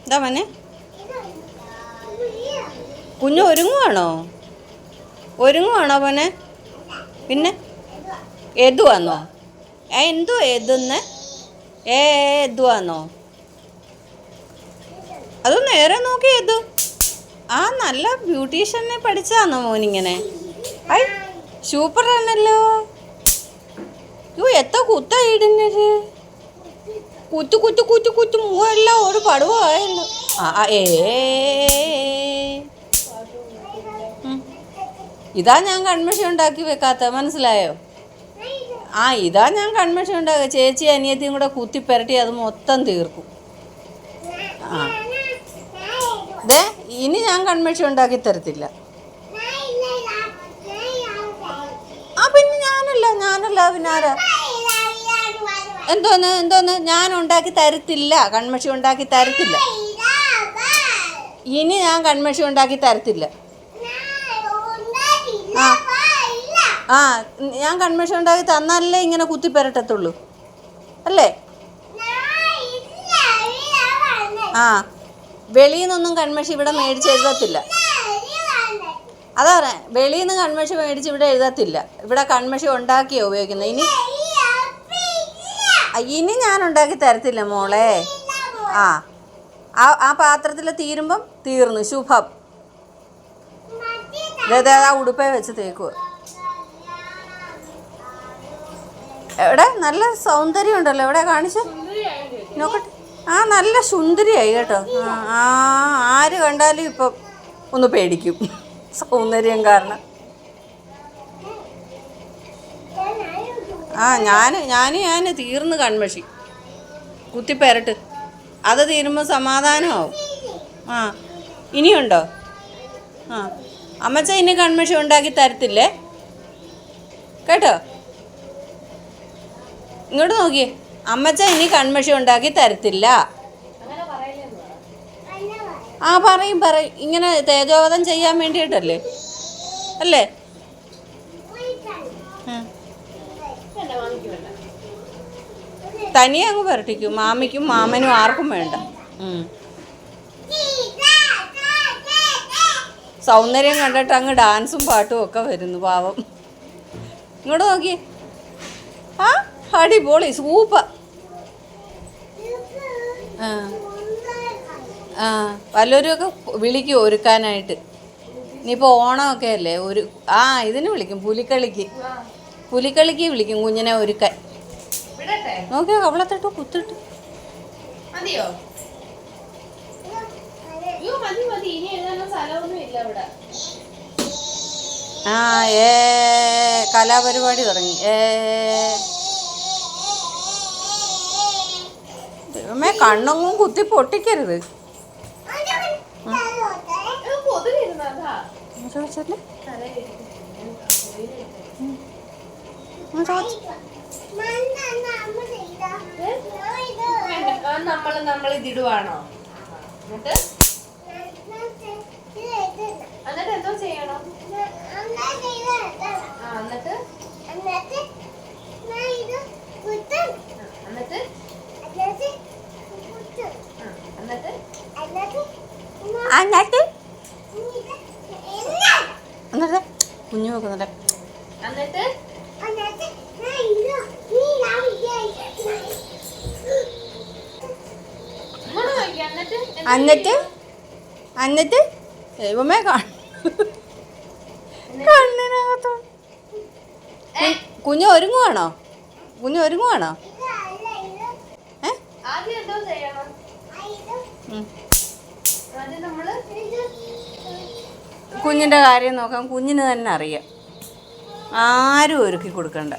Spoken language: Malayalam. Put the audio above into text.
എന്താ മോനെ? കുഞ്ഞ് ഒരുങ്ങുവാണോ മോനെ? പിന്നെ എതുവാന്നോ? എന്തുവാ എതുന്ന്? എതുവാന്നോ? അത് നേരെ നോക്കി എതു. ആ നല്ല ബ്യൂട്ടീഷ്യനെ പഠിച്ചാന്നോ മോനിങ്ങനെ? ഐ സൂപ്പറാണല്ലോ. എത്ര കുത്താ ഇടുന്നത്? കുത്തു മൂവെല്ലാം ഒരു പടുവായല്ലോ. ഇതാ ഞാൻ കൺമഷി ഉണ്ടാക്കി വെക്കാത്ത, മനസ്സിലായോ? ഇതാ ഞാൻ കൺമഷി ഉണ്ടാക്കുക. ചേച്ചി അനിയത്തിയും കൂടെ കുത്തി പുരട്ടി അത് മൊത്തം തീർക്കും. ദേ ഇനി ഞാൻ കൺമഷി ഉണ്ടാക്കി തരത്തില്ല. പിന്നെ ഞാനല്ല പിന്നെ ആരാ? എന്തോന്ന് ഞാൻ ഉണ്ടാക്കി തരത്തില്ല. കൺമഷി ഉണ്ടാക്കി തരത്തില്ല. ഇനി ഞാൻ കൺമഷി ഉണ്ടാക്കി തരത്തില്ല. ഞാൻ കൺമഷി ഉണ്ടാക്കി തന്നാലേ ഇങ്ങനെ കുത്തി പെരട്ടത്തുള്ളൂ അല്ലേ? വെളിയിൽ നിന്നൊന്നും കൺമഷി ഇവിടെ മേടിച്ച് എഴുതത്തില്ല. അതാ പറയാം, വെളിയിൽ നിന്ന് കൺമഷി മേടിച്ച് ഇവിടെ എഴുതത്തില്ല. ഇവിടെ കൺമഷി ഉണ്ടാക്കിയോ ഉപയോഗിക്കുന്നത്. ഇനി ഞാൻ ഉണ്ടാക്കി തരത്തില്ല മോളെ. ആ പാത്രത്തിൽ തീരുമ്പം തീർന്നു. ശുഭം. ആ ഉടുപ്പേ വെച്ച് തേക്കുക. എവിടെ നല്ല സൗന്ദര്യം ഉണ്ടല്ലോ. എവിടെ കാണിച്ച് നോക്കട്ടെ. നല്ല സുന്ദരിയായി കേട്ടോ. ആര് കണ്ടാലും ഇപ്പം ഒന്ന് പേടിക്കും സൗന്ദര്യം കാരണം. ഞാൻ തീർന്ന് കൺമഷി കുത്തിപ്പെരട്ട്. അത് തീരുമ്പോൾ സമാധാനമാവും. ഇനിയുണ്ടോ? അമ്മച്ച ഇനി കൺമഷി ഉണ്ടാക്കി തരത്തില്ലേ കേട്ടോ. ഇങ്ങോട്ട് നോക്കിയേ. അമ്മച്ച ഇനി കൺമഷി ഉണ്ടാക്കി തരത്തില്ല. പറയും. ഇങ്ങനെ തേജോവധം ചെയ്യാൻ വേണ്ടിയിട്ടല്ലേ അല്ലേ? തനിയെ അങ്ങ് പുരട്ടിക്കും. മാമിക്കും മാമനും ആർക്കും വേണ്ട. സൗന്ദര്യം കണ്ടിട്ട് അങ്ങ് ഡാൻസും പാട്ടും ഒക്കെ വരുന്നു പാവം. ഇങ്ങോട്ട് നോക്കിയേ. അടിപൊളി സൂപ്പർ. വല്ലവരുമൊക്കെ വിളിക്കും ഒരുക്കാനായിട്ട്. ഇനിയിപ്പോൾ ഓണമൊക്കെ അല്ലേ. ഇതിന് വിളിക്കും. പുലിക്കളിക്ക് വിളിക്കും കുഞ്ഞിനെ ഒരുക്കാൻ. നോക്കിയോ കവളത്തിട്ടു കുത്തിട്ടു. കലാപരിപാടി തുടങ്ങി. ദൈവമേ, കണ്ണൊന്നും കുത്തി പൊട്ടിക്കരുത്. നമ്മളിതിടുവാണോ? എന്നിട്ട് എന്തോ ചെയ്യണം? എന്നിട്ട് കുഞ്ഞു നോക്കുന്നുണ്ട്. എന്നിട്ട് ദൈവമേ കണ്ണിനകത്തോ. കുഞ്ഞ് ഒരുങ്ങുവാണോ? കുഞ്ഞിൻ്റെ കാര്യം നോക്കാം. കുഞ്ഞിന് തന്നെ അറിയാം. ആരും ഒരുക്കി കൊടുക്കണ്ട.